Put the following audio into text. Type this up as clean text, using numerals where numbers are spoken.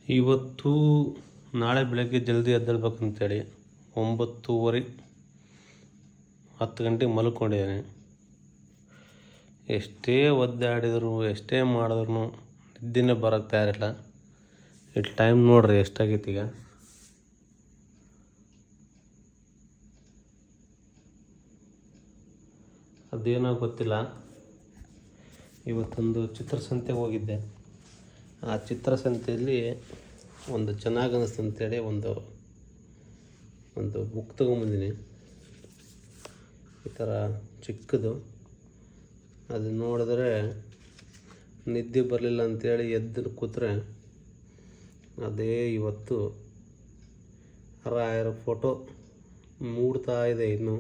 ಇವತ್ತು ನಾಳೆ ಬೆಳಗ್ಗೆ ಜಲ್ದಿ ಎದ್ದೇಳ್ಬೇಕಂತೇಳಿ 9:30 10 ಗಂಟೆಗೆ ಮಲ್ಕೊಂಡಿದ್ದೇನೆ. ಎಷ್ಟೇ ಒದ್ದಾಡಿದ್ರು ಎಷ್ಟೇ ಮಾಡಿದ್ರು ನಿದ್ದೆನೇ ಬರೋಕ್ಕೆ ತಯಾರಿಲ್ಲ. ಇಲ್ಲಿ ಟೈಮ್ ನೋಡ್ರಿ ಎಷ್ಟಾಗೈತಿ ಈಗ. ಅದೇನೋ ಗೊತ್ತಿಲ್ಲ. ಇವತ್ತೊಂದು ಚಿತ್ರಸಂತೆಗೆ ಹೋಗಿದ್ದೆ. ಆ ಚಿತ್ರಸಂತೆಯಲ್ಲಿ ಒಂದು ಚೆನ್ನಾಗಿ ಅನ್ನಿಸ್ತು ಅಂತೇಳಿ ಒಂದು ಬುಕ್ ತೊಗೊಂಬಂದಿನಿ. ಈ ಥರ ಚಿಕ್ಕದು. ಅದು ನೋಡಿದ್ರೆ ನಿದ್ದೆ ಬರಲಿಲ್ಲ ಅಂಥೇಳಿ ಎದ್ದು ಕೂತ್ರೆ ಅದೇ ಇವತ್ತು ರಾಯರ ಫೋಟೋ ಮೂಡ್ತಾ ಇದೆ. ಇನ್ನು